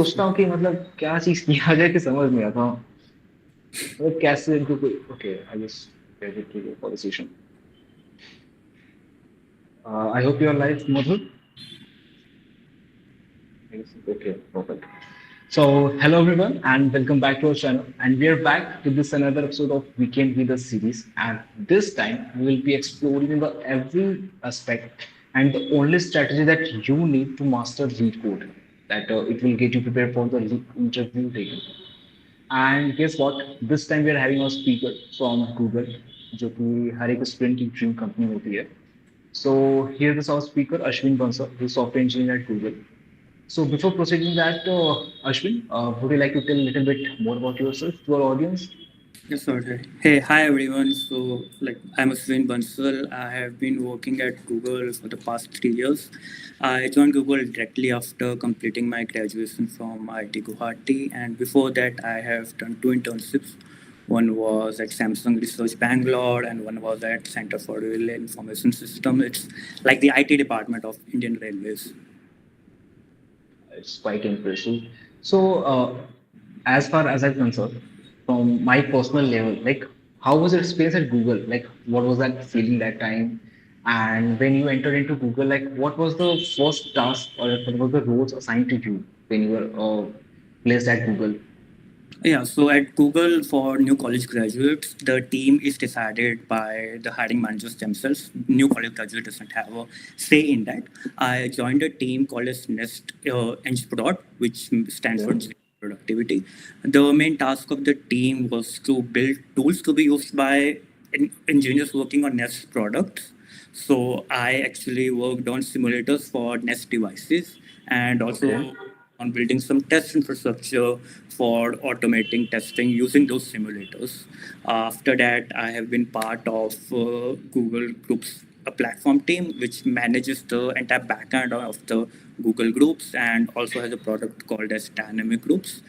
सोचता हूँ कि मतलब क्या चीज किया जाए कि समझ नहीं आता हूँ मतलब कैसे इनको कोई okay I just get it to for the session I hope your life मधुर okay perfect so hello everyone and welcome back to our channel and we are back to this another episode of Weekend with Us series and this time we will be exploring the every aspect and the only strategy that you need to master lead code that it will get you prepared for the interview taken. And guess what? This time we are having a speaker from Google, जो कि हर एक student की dream company होती है. So here is our speaker Ashwin Bansal, who is software engineer at Google. So before proceeding that, Ashwin, would you like to tell a little bit more about yourself to our audience? Yes, sir. Hey, hi everyone. So, I'm Aswin Bansal. I have been working at Google for the past 3 years. I joined Google directly after completing my graduation from IIT Guwahati, and before that, I have done two internships. One was at Samsung Research Bangalore, and one was at Center for Railway Information System. It's like the IT department of Indian Railways. It's quite impressive. So, as far as I'm concerned, from my personal level, like, how was your experience at Google? Like, what was that feeling that time? And when you entered into Google, like, what was the first task or what was the roles assigned to you when you were placed at Google? Yeah, so at Google for new college graduates, the team is decided by the hiring managers themselves. New college graduate doesn't have a say in that. I joined a team called as Nest Eng Prod, which stands for Okay. Engineering Productivity. The main task of the team was to build tools to be used by engineers working on Nest products. So I actually worked on simulators for Nest devices and Okay. also on building some test infrastructure for automating testing using those simulators. After that, I have been part of Google Groups, a platform team which manages the entire backend of the Google Groups and also has a product called as Dynamic Groups.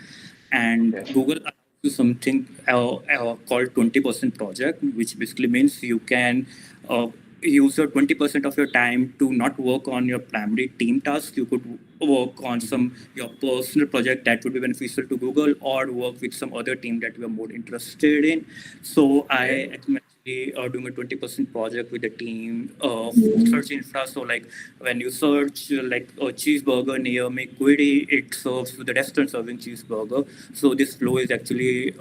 And Okay. Google allows you something called 20% project, which basically means you can uh, use your 20% of your time to not work on your primary team task. You could work on some your personal project that would be beneficial to Google, or work with some other team that you are more interested in. So I Okay. am actually doing a 20% project with the team of search infra. So like when you search like a cheeseburger near me query, it serves with the restaurant serving cheeseburger. So this flow is actually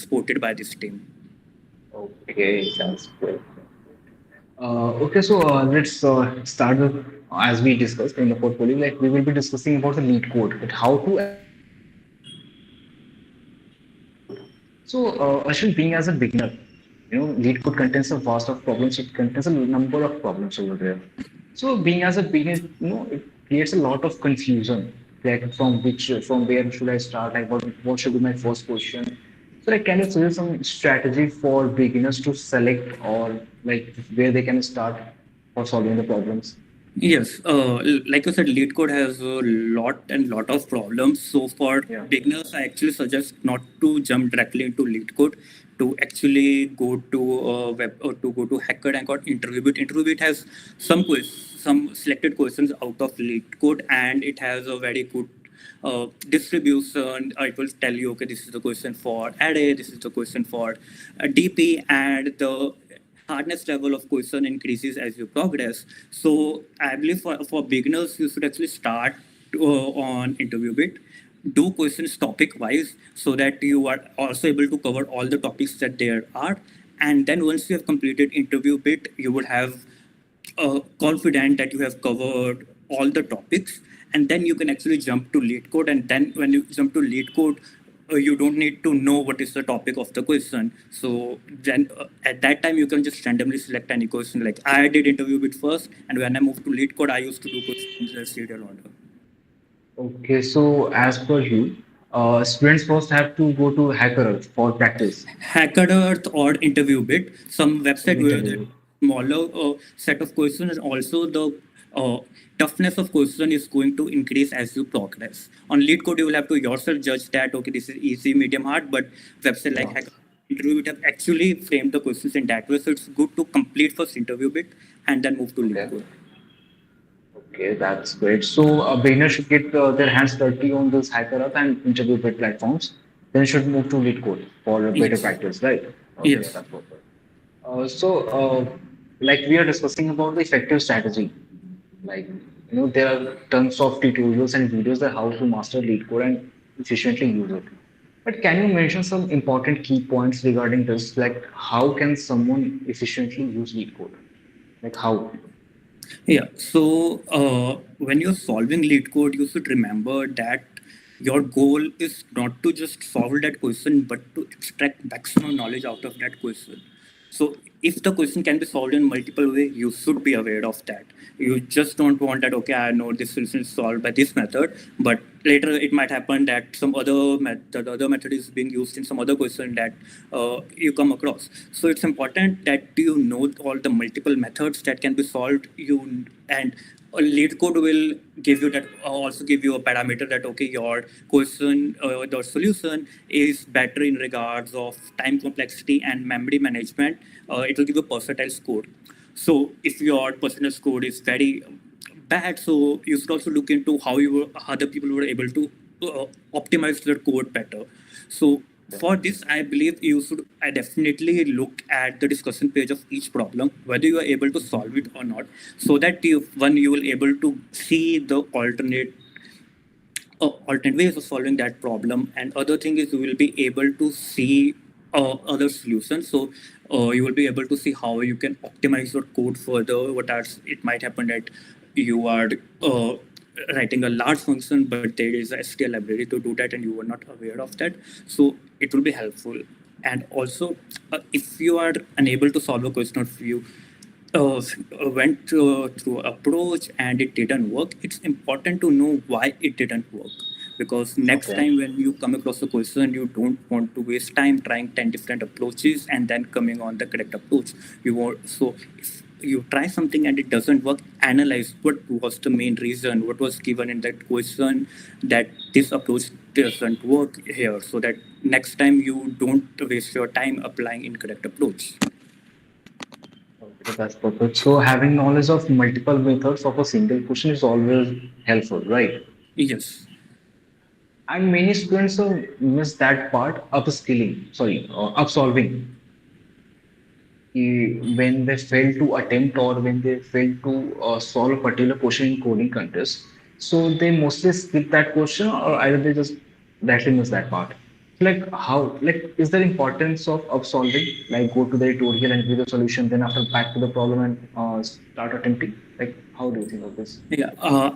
supported by this team. Okay. Sounds good. Okay, so let's start with, as we discussed in the portfolio, like we will be discussing about the lead code, like how to actually start lead code. So, Ashwin, being as a beginner, lead code contains a vast of problems. It contains a number of problems over there. So, being as a beginner, it creates a lot of confusion. Like from where should I start? Like, what should be my first question? So, like, can you suggest some strategy for beginners to select or like where they can start for solving the problems? Yes, like I said, LeetCode has a lot of problems. So for Yeah. beginners, I actually suggest not to jump directly into LeetCode, to actually go to web or to go to HackerRank or InterviewBit. InterviewBit has some selected questions out of LeetCode, and it has a very good distribution. It will tell you, okay, this is the question for array, this is the question for DP, and the hardness level of question increases as you progress. So I believe for beginners, you should actually start on interview bit, do questions topic wise so that you are also able to cover all the topics that there are. And then once you have completed interview bit, you would have confident that you have covered all the topics, and then you can actually jump to lead code. And then when you jump to lead code, you don't need to know what is the topic of the question. So then at that time you can just randomly select any question. Like I did interview bit first, and when I moved to lead code, I used to do questions in serial order. Okay, so as per you, students first have to go to Hacker for practice. Hacker Earth or interview bit, some website where the Interview. smaller set of questions, and also the uh, toughness of question is going to increase as you progress. On lead code, you will have to yourself judge that, okay, this is easy, medium, hard, but website like Yeah. Hacker interview bit have actually framed the questions in that way. So it's good to complete first interview bit and then move to lead Okay. code. Okay, that's great. So a beginner should get their hands dirty on this HackerUp and interview bid platforms. Then should move to LeetCode for better Yes. practice, right? Okay, Yes. that's perfect. Like we are discussing about the effective strategy. Like, there are tons of tutorials and videos that how to master LeetCode and efficiently use it. But can you mention some important key points regarding this? Like, how can someone efficiently use LeetCode? Like, how? Yeah. So when you're solving lead code, you should remember that your goal is not to just solve that question, but to extract maximum knowledge out of that question. So if the question can be solved in multiple ways, you should be aware of that. You just don't want that, okay, I know this solution is solved by this method, but later it might happen that some other method is being used in some other question that you come across. So it's important that you know all the multiple methods that can be solved. You and a lead code will give you that also give you a parameter that okay your question the solution is better in regards of time complexity and memory management. It will give a percentile score. So if your percentile score is very bad, so you should also look into how other people were able to optimize their code better. So for this, I believe you should I definitely look at the discussion page of each problem, whether you are able to solve it or not, so that you will able to see the alternate ways of solving that problem. And other thing is you will be able to see other solutions. So you will be able to see how you can optimize your code further. What are it might happen that you are writing a large function, but there is a STL library to do that, and you were not aware of that. So it will be helpful. And also, if you are unable to solve a question, or if you went through approach and it didn't work, it's important to know why it didn't work. Because next Okay. time when you come across a question, you don't want to waste time trying 10 different approaches and then coming on the correct approach. So if you try something and it doesn't work, analyze what was the main reason, what was given in that question that this approach doesn't work here, so that next time you don't waste your time applying incorrect approach. Okay, that's perfect. So having knowledge of multiple methods of a single question is always helpful, right? Yes. And many students miss that part, upskilling, sorry, upsolving, when they fail to attempt or when they fail to solve a particular question in coding contest. So they mostly skip that question or either they just directly miss that part. Like how, like, is there importance of upsolving? Like go to the tutorial and give the solution, then after back to the problem and start attempting? Like how do you think of this? Yeah,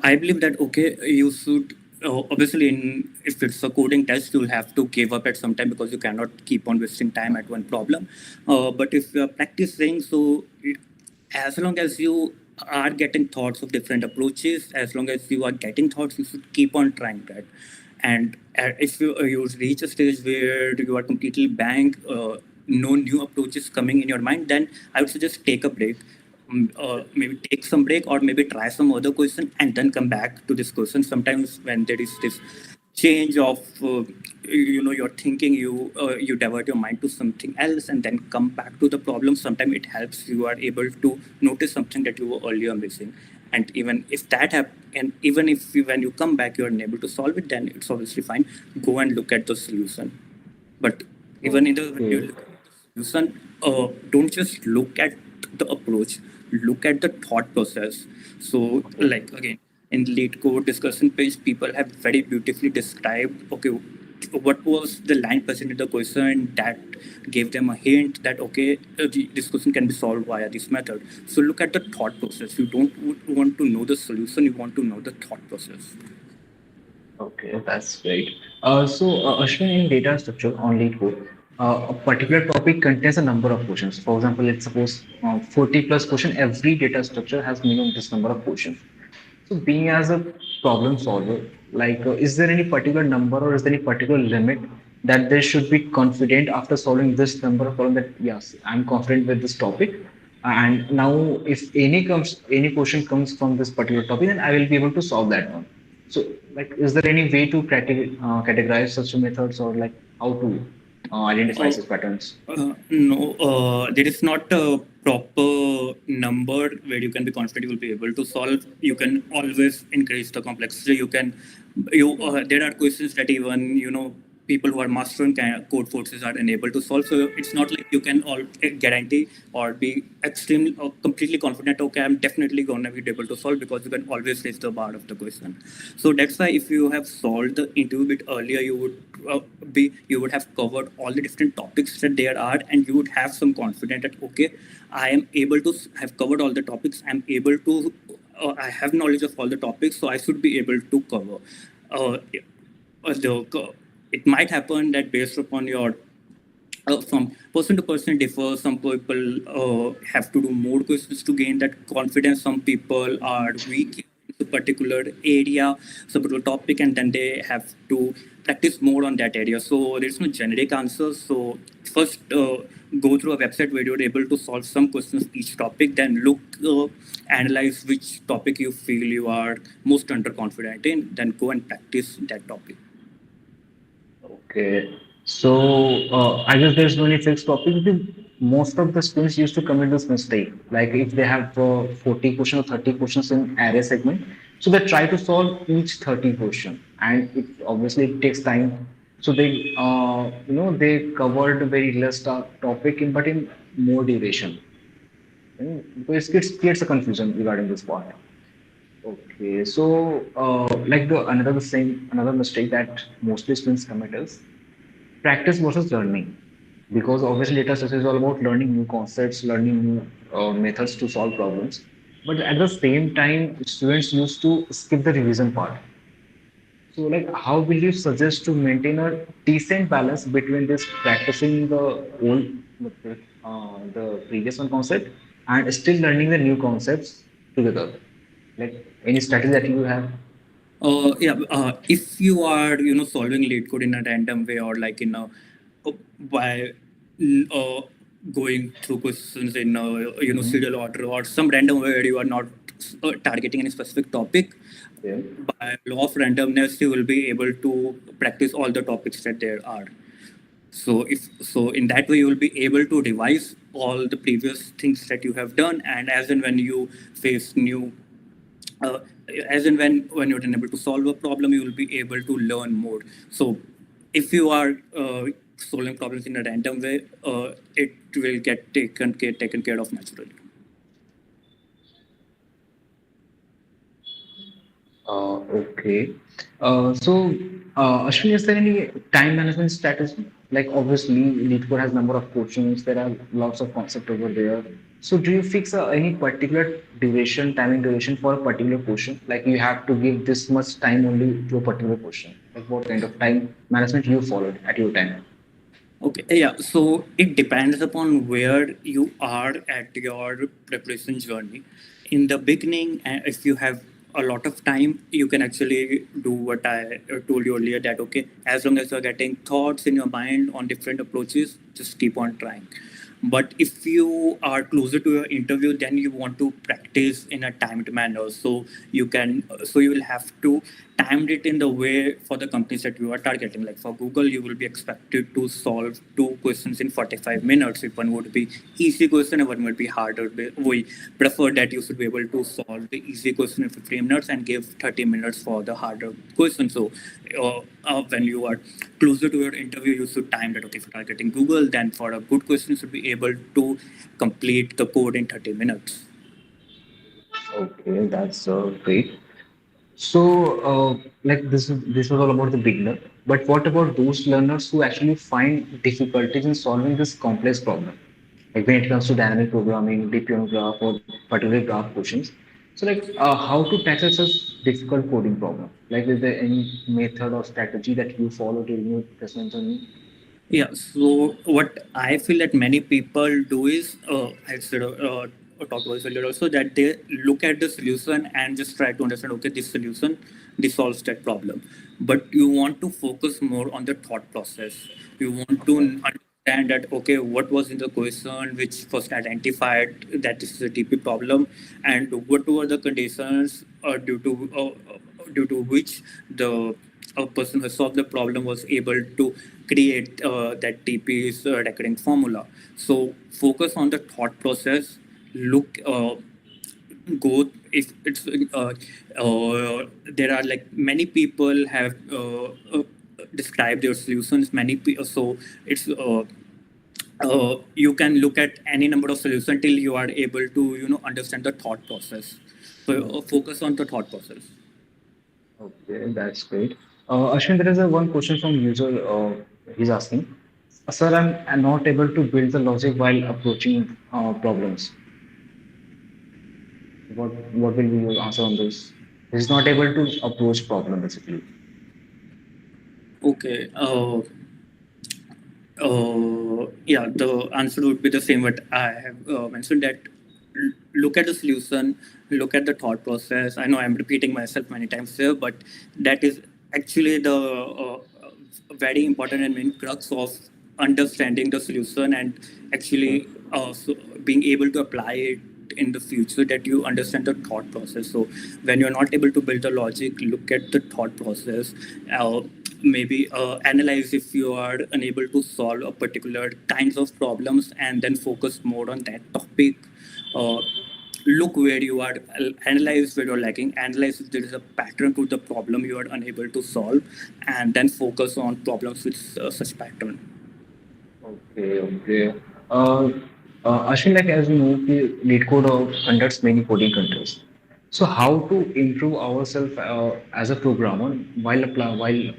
I believe that okay, you should obviously if it's a coding test, you'll have to give up at some time because you cannot keep on wasting time at one problem. But if you are practicing, so as long as you are getting thoughts of different approaches, as long as you are getting thoughts, you should keep on trying that. And if you reach a stage where you are completely blank, no new approaches coming in your mind, then I would suggest take a break. Maybe take some break or maybe try some other question and then come back to this question. Sometimes when there is this change of your thinking, you divert your mind to something else and then come back to the problem. Sometimes it helps you are able to notice something that you were earlier missing. And even if that happens, and even if when you come back you are unable to solve it, then it's obviously fine. Go and look at the solution. But even in the when you Okay. look at the solution, don't just look at the approach, look at the thought process. So, Okay. like again, in lead code discussion page, people have very beautifully described okay, what was the line present in the question that gave them a hint that okay, this question can be solved via this method. So look at the thought process. You don't want to know the solution, you want to know the thought process. Okay, that's great. Ashwin, in data structure on LeetCode, a particular topic contains a number of questions. For example, let's suppose 40 plus question, every data structure has minimum this number of questions. So, being as a problem solver, like, is there any particular number or is there any particular limit that they should be confident after solving this number of problem that yes, I'm confident with this topic, and now if any question comes from this particular topic, then I will be able to solve that one. So, like, is there any way to categorize such methods or like how to? identify Uh, such patterns? no, there is not a proper number where you can be confident you will be able to solve. You can always increase the complexity. There are questions that even people who are mastering code forces are unable to solve. So it's not like you can all guarantee or be extremely completely confident. Okay, I'm definitely going to be able to solve, because you can always raise the bar of the question. So that's why if you have solved the interview bit earlier, you would have covered all the different topics that there are, and you would have some confidence that okay, I am able to have covered all the topics. I'm able to I have knowledge of all the topics, so I should be able to cover. Uh, it might happen that based upon your from person to person differ. Some people have to do more questions to gain that confidence. Some people are weak in a particular area, some particular topic, and then they have to practice more on that area. So there's no generic answer. So first, go through a website where you're able to solve some questions each topic. Then analyze which topic you feel you are most underconfident in. Then go and practice that topic. Okay. So I guess there's no any fixed topic. Most of the students used to commit this mistake. Like if they have 40 questions or 30 questions in array segment, so they try to solve each 30 question, and it takes time. So they covered very less topic in but in more duration. Because it creates a confusion regarding this part. Okay, so like another mistake that mostly students commit is practice versus learning, because obviously data science is all about learning new concepts, learning new methods to solve problems. But at the same time, students used to skip the revision part. So, like, how will you suggest to maintain a decent balance between this practicing the previous one concept and still learning the new concepts together? Like, any strategy that you have? If you are, solving lead code in a random way, or like by uh, going through questions in, Mhm. serial order, or some random way where you are not targeting any specific topic, Yeah. by law of randomness, you will be able to practice all the topics that there are. So in that way, you will be able to revise all the previous things that you have done, and as and when you face new uh, as in when you're unable to solve a problem, you will be able to learn more. So if you are solving problems in a random way, it will get taken care of naturally. Okay. Ashwin, is there any time management strategy? Like, obviously, LeetCode has number of questions. There are lots of concept over there. So, do you fix any particular timing duration for a particular question? Like, you have to give this much time only to a particular question. Like, what kind of time management you followed at your time? Okay, yeah. So it depends upon where you are at your preparation journey. In the beginning, if you have a lot of time, you can actually do what I told you earlier, that okay, as long as you're getting thoughts in your mind on different approaches, just keep on trying. But if you are closer to your interview, then you want to practice in a timed manner. So you will have to timed it in the way for the companies that you are targeting. Like for Google, you will be expected to solve two questions in 45 minutes. If one would be easy question and one would be harder, we prefer that you should be able to solve the easy question in 15 minutes and give 30 minutes for the harder question. So when you are closer to your interview, you should time that. Okay, if you are targeting Google, then for a good question, you should be able to complete the code in 30 minutes. Okay, that's great. So, this was all about the beginner. But what about those learners who actually find difficulties in solving this complex problem? Like when it comes to dynamic programming, deep neural graph, or particular graph questions. So, like, how to tackle such difficult coding problem? Like, is there any method or strategy that you follow during your assessment journey? Yeah, so what I feel that many people do is, I said, talked about this earlier also, that they look at the solution and just try to understand, okay, this solution, this solves that problem. But you want to focus more on the thought process. You want to Okay. understand that, okay, what was in the question which first identified that this is a TP problem, and what were the conditions due to which the a person who solved the problem was able to create that TP's recurring formula. So focus on the thought process. Look. Go if it's there are like many people have described their solutions so it's you can look at any number of solutions till you are able to understand the thought process. So focus on the thought process. Okay, that's great. Ashwin, there is a one question from user. He's asking, Sir, I'm not able to build the logic while approaching problems. What will be your answer on this? He's not able to approach problem basically. Okay. Yeah, the answer would be the same. What I have mentioned that look at the solution, look at the thought process. I know I'm repeating myself many times here, but that is actually the very important and main crux of understanding the solution and Okay. actually being able to apply it in the future, that you understand the thought process. So when you're not able to build the logic, look at the thought process. Maybe analyze if you are unable to solve a particular kinds of problems, and then focus more on that topic. uh, Look where you are, analyze where you're lacking, analyze if there is a pattern to the problem you are unable to solve, and then focus on problems with such pattern. Okay. Okay. Uh, Ashwin, like as you know, the LeetCode conducts many coding contests. So how to improve ourselves as a programmer while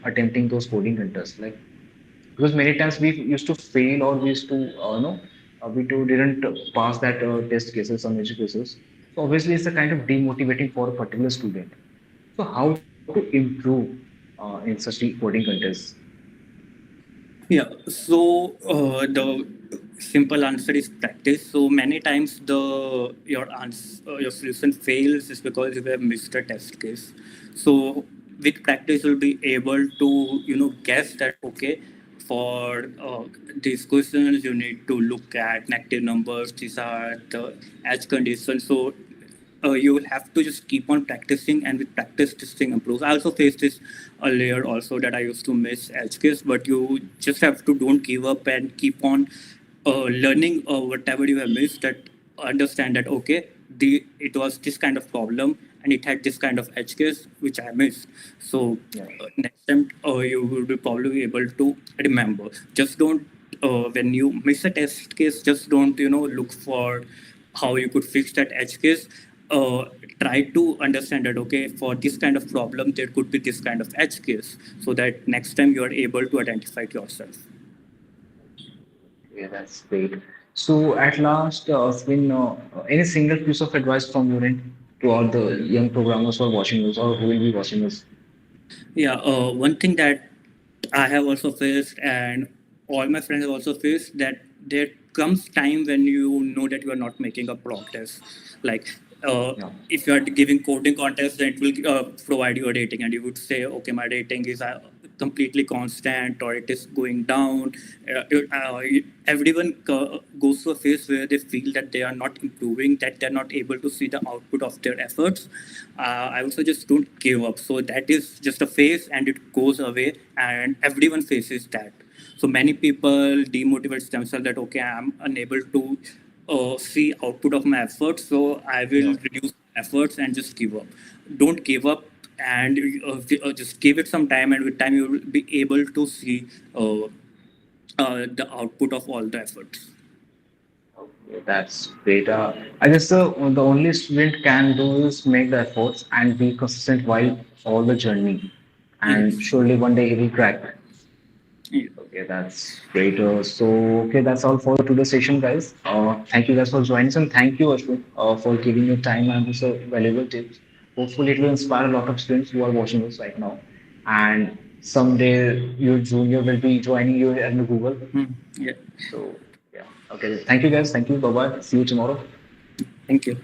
attempting those coding contests? Like because many times we used to fail or we used to didn't pass that test cases or major cases. So obviously it's a kind of demotivating for a particular student. So how to improve in such coding contests? Yeah, so the simple answer is practice. So many times your solution fails is because you have missed a test case. So with practice, you'll be able to guess that okay, for these questions you need to look at negative numbers. These are the edge conditions. So you will have to just keep on practicing, and with practice this thing improves. I also faced this earlier also, that I used to miss edge case, but you just have to don't give up and keep on learning whatever you have missed, that understand that okay, it was this kind of problem and it had this kind of edge case which I missed. So Yeah. next time you will be probably able to remember. Just don't when you miss a test case, just don't look for how you could fix that edge case. uh, Try to understand that okay, for this kind of problem there could be this kind of edge case, so that next time you are able to identify it yourself. Yeah, that's great. So at last, Swin, any single piece of advice from your end to all the young programmers who are watching us or who will be watching us? Yeah, one thing that I have also faced, and all my friends have also faced, that there comes time when you know that you are not making a progress. Like, Yeah. if you are giving coding contests, then it will provide you a rating, and you would say, okay, my rating is completely constant, or it is going down. Everyone goes to a phase where they feel that they are not improving, that they're not able to see the output of their efforts. I would suggest don't give up. So that is just a phase and it goes away, and everyone faces that. So many people demotivate themselves that okay, I'm unable to see output of my efforts, so I will Yeah. reduce efforts and just give up. Don't give up, and just give it some time, and with time you will be able to see the output of all the efforts. Okay, that's great. I guess the only student can do is make the efforts and be consistent while all the journey, and Yes. surely one day he will crack. Yeah. Okay, that's great. Okay, that's all for today's session, guys. Thank you guys for joining us, and thank you, Ashwin, for giving your time and also valuable tips. Hopefully, it will inspire a lot of students who are watching us right now. And someday, your junior will be joining you in Google. Yeah. So, yeah. Okay, thank you, guys. Thank you. Bye bye. See you tomorrow. Thank you.